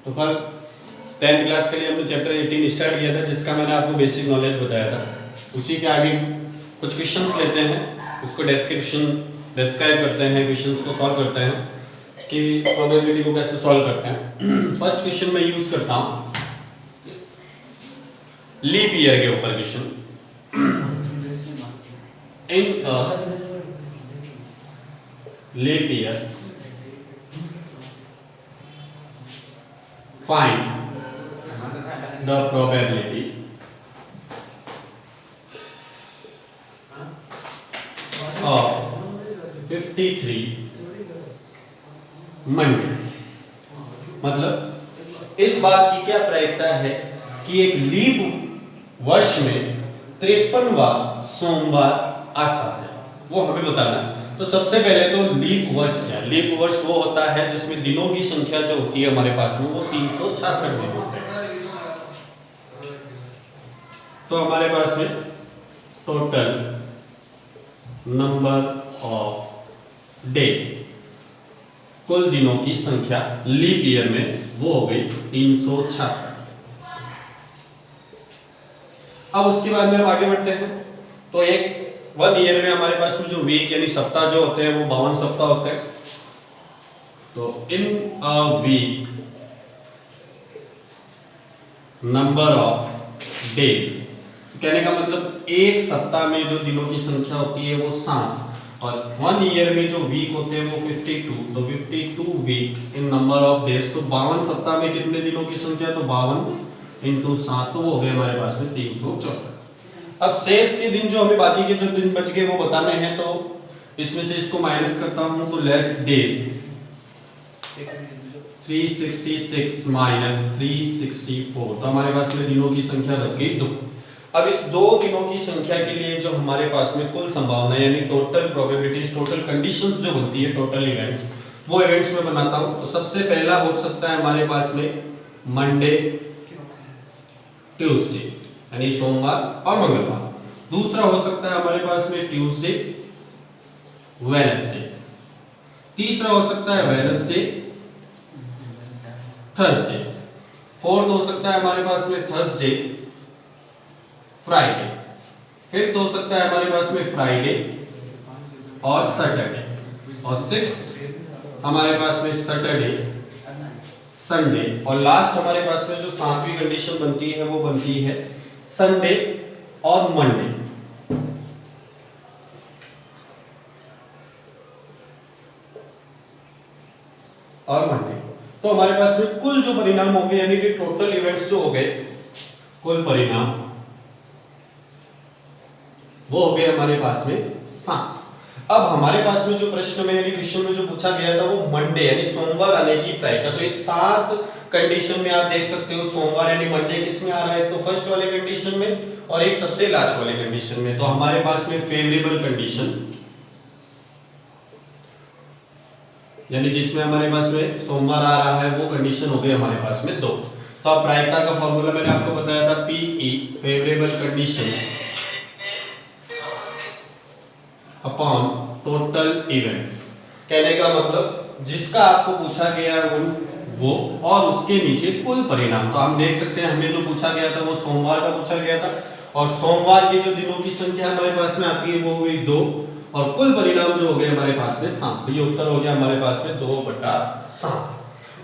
तो कल 10th class के लिए हमने चैप्टर 18 स्टार्ट किया था, जिसका मैंने आपको बेसिक नॉलेज बताया था। उसी के आगे कुछ क्वेश्चंस लेते हैं, उसको डिस्क्राइब करते हैं, क्वेश्चंस को सॉल्व करते हैं कि प्रोबेबिलिटी को कैसे सॉल्व करते हैं। फर्स्ट क्वेश्चन मैं यूज करता हूँ लीप ईयर के ऊपर question. In leap year find the probability of 53 Monday. मतलब इस बात की क्या प्रायिकता है कि एक लीप वर्ष में 53वां सोमवार आता है, वो हमें बताना है। तो सबसे पहले तो लीप वर्ष क्या है? लीप वर्ष वो होता है जिसमें दिनों की संख्या जो होती है हमारे पास में वो 366 दिन होते हैं। तो हमारे पास में टोटल नंबर ऑफ डेज, कुल दिनों की संख्या लीप ईयर में वो हो गई 366। अब उसके बाद में हम आगे बढ़ते हैं। तो एक 1 ईयर में हमारे पास में जो वीक यानी सप्ताह जो होते हैं वो 52 सप्ताह होते हैं। तो in a week number of days, कहने का मतलब एक सप्ताह में जो दिनों की संख्या होती है वो 7, और 1 ईयर में जो वीक होते हैं वो 52। तो 52 week in number of days. तो 52 सप्ताह में कितने दिनों की संख्या? तो 52 × 7, तो वो हो गए हमारे पास में 364। अब शेष के दिन जो हमें बाकी के जो दिन बच गए वो बताने हैं, तो इसमें से इसको माइनस करता हूं तो लेस डेज 366 माइनस 364, तो हमारे पास में दिनों की संख्या बच गई 2। अब इस 2 दिनों की संख्या के लिए जो हमारे पास में कुल संभावना यानी टोटल प्रोबेबिलिटीज, टोटल कंडीशंस जो बनती है, टोटल इवेंट्स, वो इवेंट्स में बनाता हूं। तो सबसे पहला हो सकता है हमारे पास में मंडे ट्यूसडे यानी सोमवार और मंगलवार। दूसरा हो सकता है हमारे पास में ट्यूसडे वेडनेसडे। तीसरा हो सकता है वेडनेसडे थर्सडे। फोर्थ हो सकता है हमारे पास में थर्सडे फ्राइडे। फिफ्थ हो सकता है हमारे पास में फ्राइडे और सैटरडे। और सिक्स्थ हमारे पास में सैटरडे संडे। और लास्ट हमारे पास में जो 7वीं कंडीशन बनती है वो बनती है संडे और मंडे। और मंडे। तो हमारे पास में कुल जो परिणाम हो गए यानी कि टोटल इवेंट्स जो हो गए, कुल परिणाम वो हो गए हमारे पास में 7। अब हमारे पास में जो प्रश्न में यानी क्वेश्चन में जो पूछा गया था वो मंडे यानी सोमवार आने की प्रायिकता। तो इस 7 कंडीशन में आप देख सकते हो सोमवार यानी मंडे किस में आ रहा है? तो फर्स्ट वाले कंडीशन में और एक सबसे लास्ट वाले कंडीशन में। तो हमारे पास में फेवरेबल कंडीशन यानी जिसमें हमारे पास में सोमवार आ रहा है वो कंडीशन हो गई हमारे पास में 2। तो अब प्रायिकता का फॉर्मूला मैंने आपको बताया था P E favourable condition upon total events. कहने का मतलब जिसका आपको पूछा गया वो और उसके नीचे कुल परिणाम। तो हम देख सकते हैं हमें जो पूछा गया था वो सोमवार का पूछा गया था, और सोमवार के जो दिनों की संख्या हमारे पास में आती है वो हुई 2, और कुल परिणाम जो हो गए हमारे पास में 7। तो ये उत्तर हो गया हमारे पास में 2/7।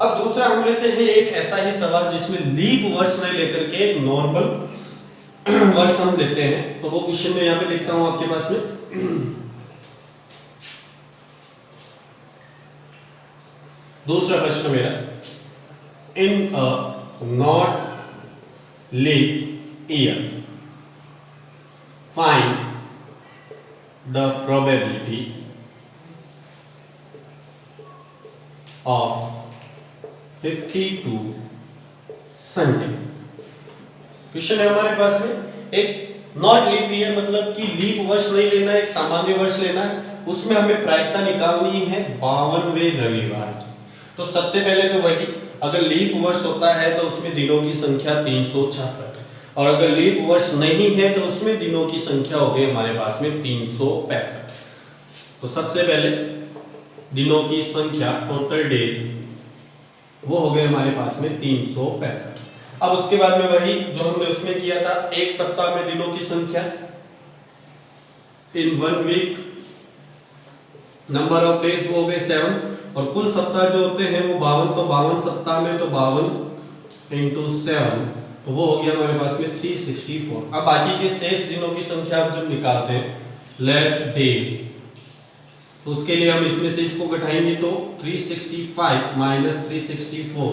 अब दूसरा हम लेते हैं एक ऐसा ही सवाल जिसमें लीप वर्ष नहीं लेकर के एक नॉर्मल वर्ष हम लेते हैं। तो वो क्वेश्चन में यहाँ पे लिखता हूं आपके पास में। दूसरा प्रश्न मेरा, in a not leap year find the probability of 52 Sunday. Question है हमारे पास में एक नॉट लीप ईयर मतलब कि लीप वर्ष नहीं लेना है, एक सामान्य वर्ष लेना है। उसमें हमें प्रायिकता निकालनी है 52वें रविवार की। तो सबसे पहले तो वही, अगर लीप वर्ष होता है तो उसमें दिनों की संख्या 366, और अगर लीप वर्ष नहीं है तो उसमें दिनों की संख्या हो गई हमारे पास में 365। तो सबसे पहले दिनों की संख्या टोटल डेज वो हो गए हमारे पास में 365। अब उसके बाद में वही जो हमने उसमें किया था, एक सप्ताह में दिनों की संख्या इन 1 वीक, नंबर ऑफ डेज वो हो गए 7, और कुल सप्ताह जो होते हैं वो 52, तो 52 सप्ताह में तो 52 इंटू 7, तो वो हो गया हमारे पास में 364। अब बाकी के शेष दिनों की संख्या आप जब निकालते हैं, लेस डेज, तो उसके लिए हम इसमें से इसको घटाएंगे तो 365 माइनस 364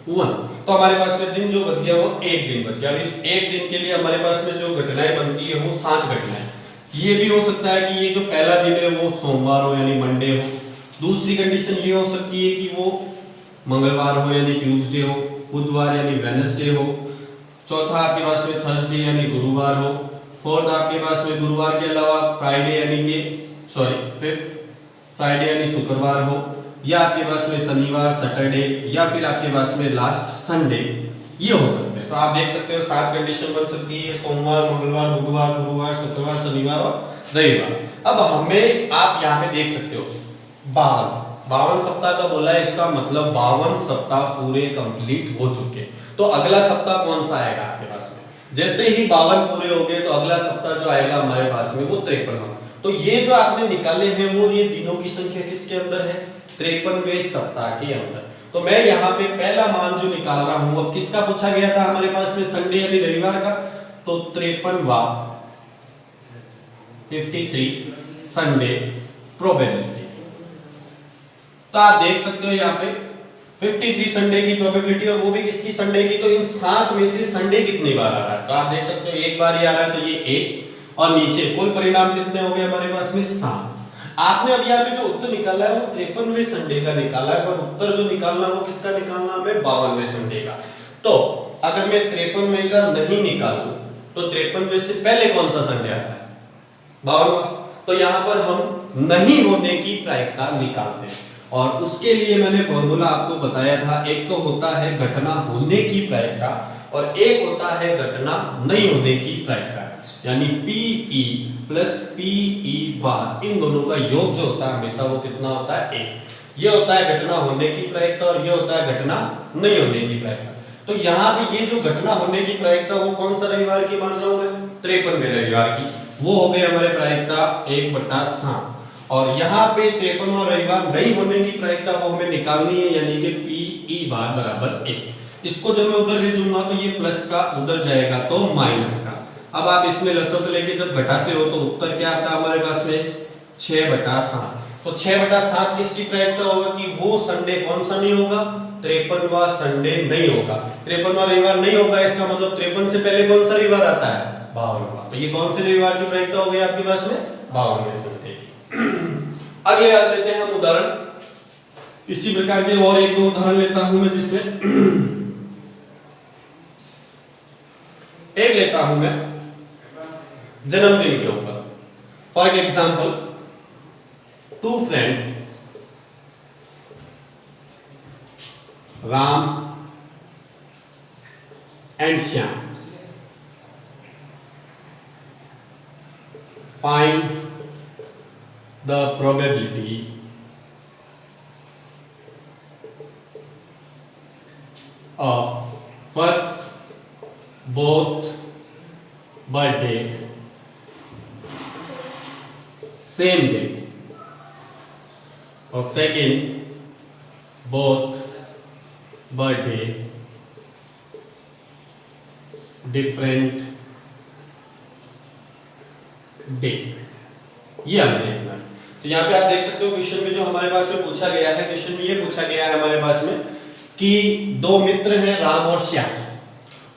1, तो हमारे पास में दिन जो बच गया वो एक दिन बच गया। अब इस एक दिन के लिए हमारे पास में जो घटनाएं बनती है वो 7 घटनाएं। ये भी हो सकता है कि ये जो पहला दिन है वो सोमवार हो यानी मंडे हो, दूसरी कंडीशन ये हो सकती है कि वो मंगलवार हो यानी ट्यूसडे हो, बुधवार यानी वेडनेसडे हो, चौथा आपके पास में थर्सडे यानी गुरुवार हो, फोर्थ आपके पास में गुरुवार के अलावा फ्राइडे यानी कि फिफ्थ फ्राइडे यानी शुक्रवार हो, या आपके पास में शनिवार सैटरडे, या फिर आपके पास में लास्ट संडे, ये हो सकते हैं। तो आप देख सकते हो 7 कंडीशन बन सकती है, सोमवार, मंगलवार, बुधवार, गुरुवार, शुक्रवार, शनिवार और रविवार। अब हमें आप यहाँ पे देख सकते हो 52 सप्ताह का बोला है, इसका मतलब 52 सप्ताह पूरे कंप्लीट हो चुके। तो अगला सप्ताह कौन सा आएगा आपके पास में? जैसे ही 52 पूरे हो गए तो अगला सप्ताह जो आएगा हमारे पास में वो 53। तो ये जो आपने निकाले हैं वो ये दिनों की संख्या किसके अंदर है? 53वें सप्ताह के अंदर। तो मैं यहाँ पे पहला मान जो निकाल रहा हूं, अब किसका पूछा गया था हमारे पास में? संडे यानी रविवार का, तो 53वां 53 संडे प्रोबेबिलिटी। तो आप देख सकते हो यहाँ पे 53 संडे की प्रोबेबिलिटी, और वो भी किसकी? संडे की। तो इन 7 में से संडे कितनी बार आ रहा है? तो आप देख सकते हो एक बार ही आ रहा है, तो ये 1, और नीचे कुल परिणाम कितने हो गए हमारे पास में? 7। आपने अब यहाँ पे जो उत्तर निकाला है वो 53वें संडे का निकाला है, पर उत्तर जो निकालना वो किसका निकालना हमें? 52वें संडे का। तो अगर मैं 53वें का नहीं निकालूं तो 53वें से पहले कौन सा संडे आता है? 52वां। तो यहाँ पर हम नहीं होने की प्रायिकता निकालते हैं, और उसके लिए मैंने फॉर्मूला आपको बताया था। एक तो होता है घटना होने की प्रायिकता, और एक होता है घटना नहीं होने की प्रायिकता, यानी PE प्लस PE बार, इन दोनों का योग जो होता है हमेशा वो कितना होता है? 1। ये होता है घटना होने की प्रायिकता, और ये होता है घटना नहीं होने की प्रायिकता। तो यहाँ पे ये जो घटना होने की प्रायिकता वो कौन सा रविवार की मान रहा हूं मैं? 53वें रविवार की। वो हो गई हमारे प्रायिकता 1/7, और यहाँ पे 53वां रविवार नहीं होने की प्रायिकता वो हमें निकालनी है, यानी कि PE बार बराबर 1। इसको जब मैं उधर भेजूंगा तो ये प्लस का उधर जाएगा तो माइनस का। अब आप इसमें लसक लेके जब घटाते हो तो उत्तर क्या आता है हमारे पास में? 6/7। तो 6/7 किसकी प्रायिकता होगा कि वो संडे कौन सा नहीं होगा? 53वां संडे नहीं होगा। 53वां रविवार नहीं होगा, इसका मतलब 53 से पहले कौन सा रविवार आता है? 52वां। तो ये कौन से रविवार की प्रायिकता हो गई आपके पास में? 52वें संडे की। अगले याद लेते हैं हम उदाहरण। इसी प्रकार के और एक दो उदाहरण लेता हूं मैं, जिसमें एक लेता हूं मैं जन्मदिन के ऊपर। For example, 2 friends Ram and Shyam find the probability of first both birthday same day और second both birthday different day। ये हमें देखना है। तो यहाँ पे आप देख सकते हो क्वेश्चन में जो हमारे पास में पूछा गया है, क्वेश्चन में ये पूछा गया है हमारे पास में कि 2 मित्र हैं राम और श्याम,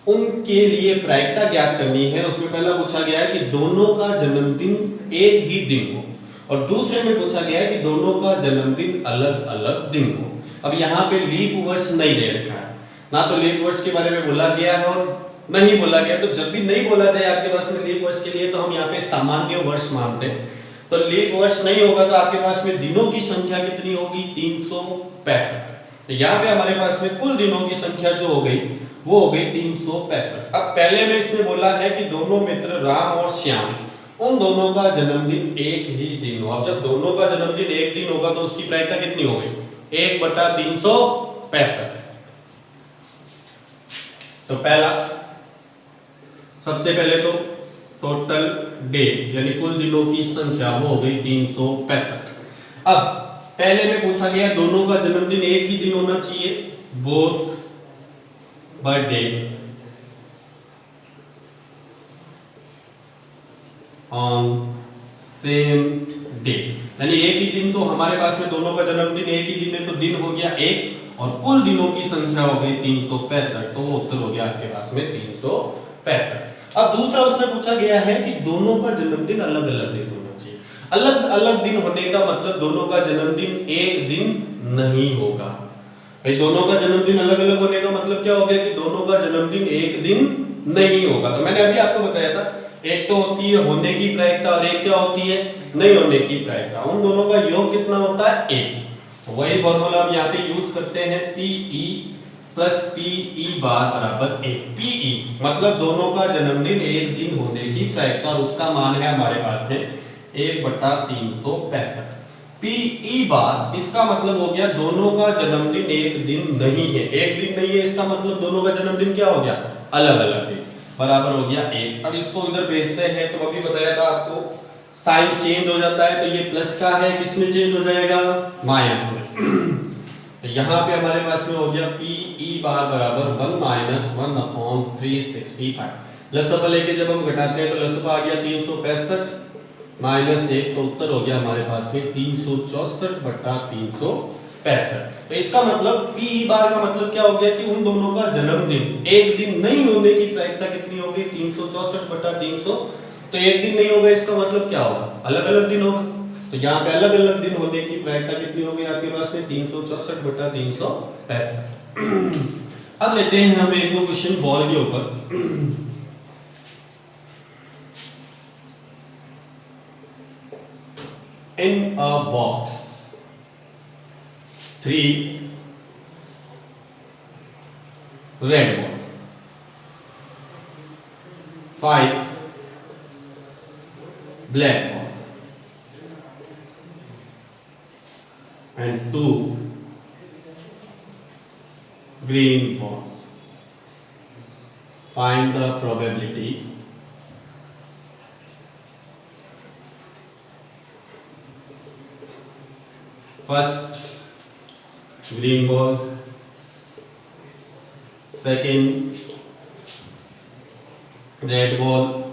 उनके लिए प्रायिकता ज्ञात करनी है। उसमें पहला पूछा गया है कि दोनों का जन्मदिन एक ही दिन हो, और दूसरे में पूछा गया है कि दोनों का जन्मदिन अलग अलग दिन हो। अब यहाँ पे लीप वर्ष नहीं दे रखा है, ना तो लीप वर्ष के बारे में बोला गया है और नहीं बोला गया। तो जब भी नहीं बोला जाए आपके पास में लीप वर्ष के लिए, तो हम यहाँ पे सामान्य वर्ष मानते हैं। तो लीप वर्ष नहीं होगा तो आपके पास में दिनों की संख्या कितनी होगी? 365। तो यहाँ पे हमारे पास में कुल दिनों की संख्या जो हो गई वो हो गई 365। अब पहले में इसने बोला है कि दोनों मित्र राम और श्याम, उन दोनों का जन्मदिन एक ही दिन हो। अब जब दोनों का जन्मदिन एक दिन होगा तो उसकी प्रायिकता कितनी हो गई? 1/365। तो पहला, सबसे पहले तो टोटल डे यानी कुल दिनों की संख्या वो हो गई 365। अब पहले में पूछा गया दोनों का जन्मदिन एक ही दिन होना चाहिए, both birthday on same day, यानी एक ही दिन। तो हमारे पास में दोनों का जन्मदिन एक ही दिन है, तो दिन हो गया एक और कुल दिनों की संख्या हो गई 365, तो वो उत्तर हो गया आपके पास में 365। अब दूसरा उसमें पूछा गया है कि दोनों का जन्मदिन अलग अलग दिन होना चाहिए। अलग अलग दिन होने का मतलब दोनों का जन्मदिन एक दिन नहीं होगा। भाई दोनों का जन्मदिन अलग अलग होने का मतलब क्या हो गया कि दोनों का जन्मदिन एक दिन नहीं होगा। तो मैंने अभी आपको बताया था, एक तो होती है होने की प्रायिकता और एक क्या होती है नहीं होने की प्रायिकता। उन दोनों का योग कितना होता है, एक। वही फॉर्मूला हम यहाँ पे यूज करते हैं, पीई प्लस पीई बार बराबर एक। पीई मतलब दोनों का जन्मदिन एक दिन होने की प्रायिकता और उसका मान है हमारे पास में 1/365। पीई बार इसका मतलब हो गया दोनों का जन्मदिन एक दिन नहीं है। एक दिन नहीं है इसका मतलब दोनों का जन्मदिन क्या हो गया, अलग अलग दिन, बराबर हो गया एक। अब इसको इधर भेजते हैं, तो अभी बताया था आपको साइन चेंज हो जाता है, तो ये प्लस का है, किसमें चेंज हो जाएगा, माइनस में। तो यहाँ पे हमारे पास में हो गया पीई बार बराबर 1 - 1/365। लसअ लेके जब हम घटाते हैं तो लसअ आ गया 365 माइनस 1, तो उत्तर हो गया हमारे पास में 364/365। तो इसका मतलब पीई बार का मतलब क्या हो गया कि उन दोनों का जन्मदिन एक दिन नहीं होने की प्रायिकता कितनी होगी, 364/300। तो एक दिन नहीं होगा इसका मतलब क्या होगा, अलग अलग दिन होगा। तो यहाँ पे अलग अलग दिन होने की प्रायिकता कितनी होगी आपके पास में 364/365। अब लेते हैं हम एक दो क्वेश्चन बॉल के ऊपर। In a box, 3 red ball, 5 black ball, and 2 green ball. Find the probability first green ball, second red ball,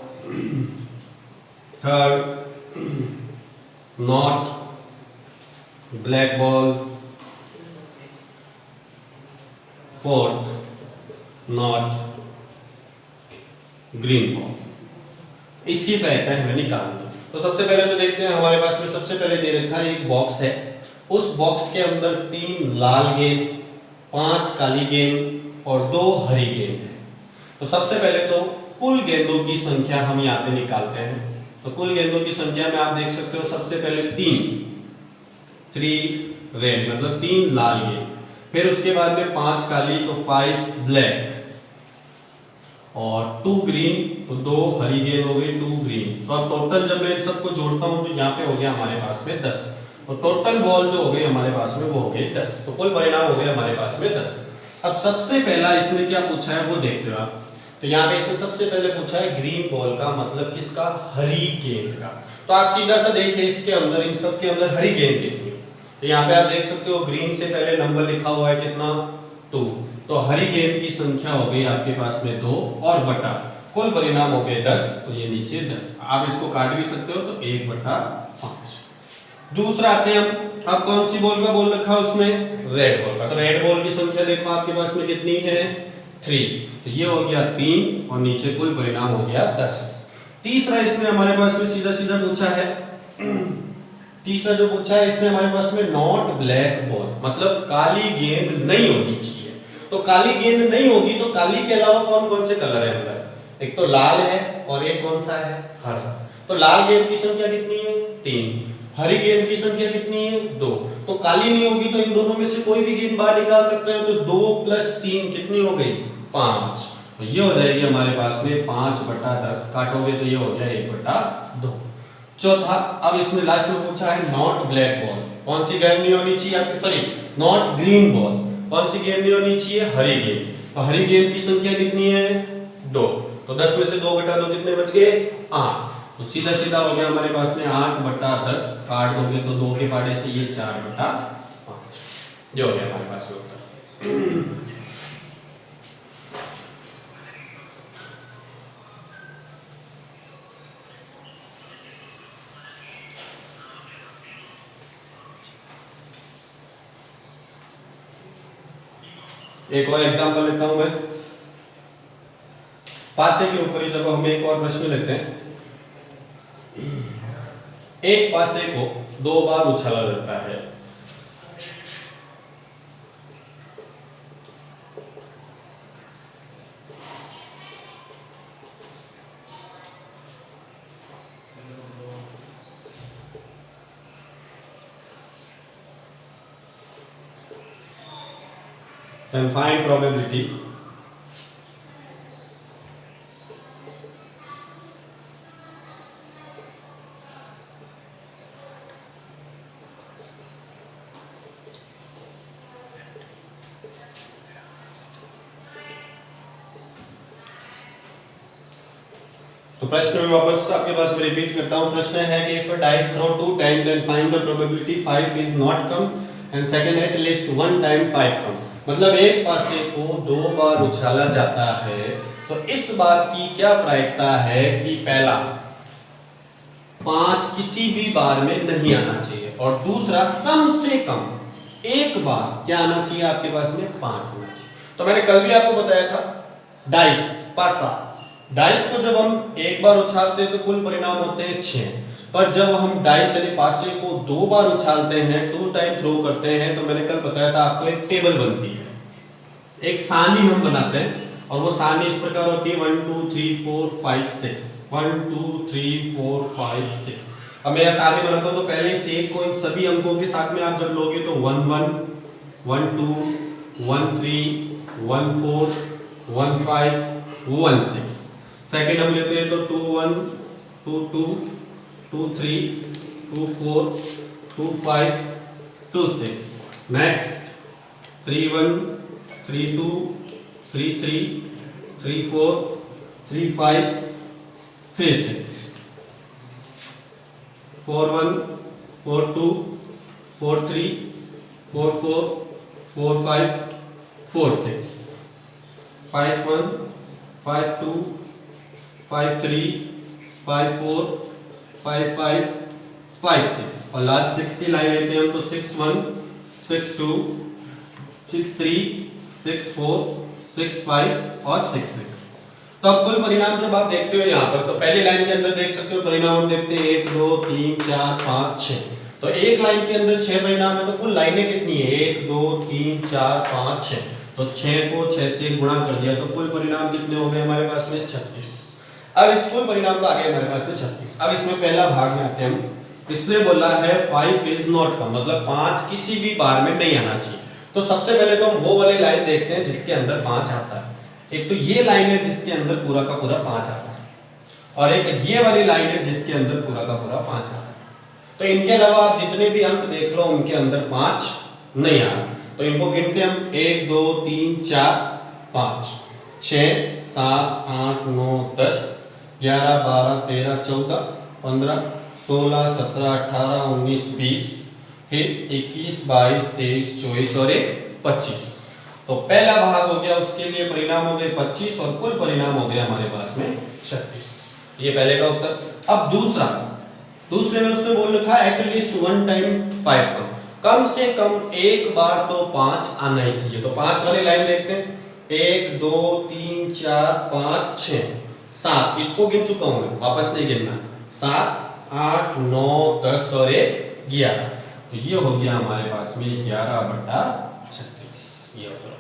third not black ball, fourth not green ball. इसकी प्रायिकता हमें निकालनी है। तो सबसे पहले तो देखते हैं, हमारे पास में सबसे पहले दे रखा है एक बॉक्स है, उस बॉक्स के अंदर 3 लाल गेंद, 5 काली गेंद और 2 हरी गेंद है। तो सबसे पहले तो कुल गेंदों की संख्या हम यहाँ पे निकालते हैं। तो कुल गेंदों की संख्या में आप देख सकते हो, सबसे पहले 3 रेड मतलब 3 लाल गेंद, फिर उसके बाद में 5 काली तो 5 ब्लैक और 2 ग्रीन तो 2 हरी गेंद हो गई 2 ग्रीन। तो अब टोटल जब मैं इन सबको जोड़ता हूं तो यहाँ पे हो गया हमारे पास में 10। तो टोटल बॉल जो हो गई हमारे पास में वो हो गई 10। तो कुल परिणाम हो गया हमारे पास में 10। अब सबसे पहला इसमें क्या पूछा है वो देखते हो आप। तो यहाँ पे इसमें सबसे पहले पूछा है ग्रीन बॉल का मतलब किसका, हरी गेंद का। तो आप सीधा सा देखिए इसके अंदर, इन सब के अंदर हरी गेंद कितनी। तो यहाँ पे आप देख सकते हो ग्रीन से पहले नंबर लिखा हुआ है कितना, 2। तो हरी गेंद की संख्या हो गई आपके पास में 2 और बटा कुल परिणाम हो गए 10। तो ये नीचे 10, आप इसको काट भी सकते हो, तो 1/5। दूसरा आते हैं हम, अब कौन सी बॉल का बोल रखा है उसमें, रेड बॉल का। तो रेड बॉल की संख्या देखो आपके पास में कितनी है, 3। तो ये हो गया 3 और नीचे कुल परिणाम हो गया 10। तीसरा इसमें हमारे पास में सीधा सीधा पूछा है, तीसरा जो पूछा है इसमें हमारे पास में नॉट ब्लैक बॉल मतलब काली गेंद नहीं होनी चाहिए। तो काली गेंद नहीं होगी तो काली के अलावा कौन कौन से कलर है अंदर, एक तो लाल है और एक कौन सा है, हरा। तो लाल गेंद की संख्या कितनी है, 3। हरी गेंद की संख्या कितनी है, 2। तो काली नहीं होगी तो इन दोनों में से कोई भी गेंद बाहर निकाल सकते हैं। तो 2 + 3 कितनी हो गई, 5। तो ये हो जाएगी हमारे पास में 5/10, काटोगे तो ये हो गया 1/2। चौथा, अब इसमें लास्ट में पूछा है नॉट ब्लैक बॉल, कौन सी गेंद नहीं होनी चाहिए आपकी, सॉरी नॉट ग्रीन बॉल, कौन सी गेंद नहीं होनी चाहिए, हरी गेंद। तो हरी गेंद की संख्या कितनी है 2, तो 10 में से 2 घटा दो कितने बच गए 8, तो सीधा सीधा हो गया हमारे पास में 8/10, काट दोगे तो 2 के पाड़े से ये 4/5, ये हो गया हमारे पास में उत्तर। एक और एग्जांपल लेता हूं मैं, पासे के ऊपर ही चलो हम एक और प्रश्न लेते हैं। एक पासे को 2 बार उछाला जाता है, then find probability तो प्रश्न में वापस आपके पास में रिपीट करता हूं। प्रश्न है कि if a dice throw 2 times then find the probability 5 is not come and second at least 1 time 5 come। मतलब एक पासे को 2 बार उछाला जाता है तो इस बात की क्या प्रायिकता है कि पहला 5 किसी भी बार में नहीं आना चाहिए और दूसरा कम से कम एक बार क्या आना चाहिए आपके पास में 5 आना चाहिए। तो मैंने कल भी आपको बताया था डाइस पासा, डाइस को जब हम एक बार उछालते हैं तो कुल परिणाम होते हैं 6, पर जब हम डाइस यानी पासे को 2 बार उछालते हैं 2 टाइम थ्रो करते हैं तो मैंने कल बताया था आपको एक टेबल बनती है, एक सारणी हम बनाते हैं और वो सारणी इस प्रकार होती है 1 2 3 4 5 6 1 2 3 4 5 6। अब मैं यह सारणी बनाता हूं तो पहले इस एक को इन सभी अंकों के साथ में आप जब लोगे तो 1 1 1 2 1 3 1 4 1 5 1 6। सेकेंड हम लेते हैं तो 2 1 2 2 2 3 2 4 2 5 2 6। नेक्स्ट 3 1 3 2 3 3 3 4 3 5 3 6 4 1 4 2 4 3 4 4 4 5 4 6 5 1 5 2 5 3 5 4 5 5 5 6 और लास्ट 6 की लाइन लेते हैं हम तो 6 1 6 2 6 3 6 4 6 5 और 6 6। तो अब कुल परिणाम जब आप देखते हो यहाँ पर तो पहली लाइन के अंदर देख सकते हो परिणाम हम देखते हैं 1 2 3 4 5 6। तो एक लाइन के अंदर 6 परिणाम है तो कुल लाइनें कितनी है 1 2 3 4 5 6। तो 6 को 6 से गुणा कर दिया तो कुल परिणाम कितने हो गए हमारे पास में 36। अब इस कुल परिणाम तो आ गए हमारे पास में 36। अब इसमें पहला भाग में आते हैं हम, इसने बोला है 5 इज नॉट कम, मतलब 5 किसी भी बार में नहीं आना चाहिए। तो सबसे पहले तो हम वो वाली लाइन देखते हैं जिसके अंदर 5 आता है। एक तो ये लाइन है जिसके अंदर पूरा का पूरा 5 आता है और एक ये वाली लाइन है जिसके अंदर पूरा का पूरा 5 आता है। तो इनके अलावा आप जितने भी अंक देख लो उनके अंदर 5 नहीं आ रहा। तो इनको गिनते हम 1 2 3 4 5 6 7 8 9 10 11 12 13 14 15 16 17 18 19 20 फिर 21 22 23 24 और 25। तो पहला भाग हो गया उसके लिए परिणाम हो गए 25 और कुल परिणाम हो गया हमारे पास में 36। ये पहले का उत्तर। अब दूसरे में उसने बोल रखा एटलीस्ट 1 टाइम 5 कम से कम एक बार तो 5 आना ही चाहिए। तो 5 वाली लाइन देखते हैं 1 2 3 4 5 6 7, इसको गिन चुका हूं मैं, वापस नहीं गिनना। 7 8 9 10 और 1 11। तो ये हो गया हमारे पास में 11/36 ये होगा।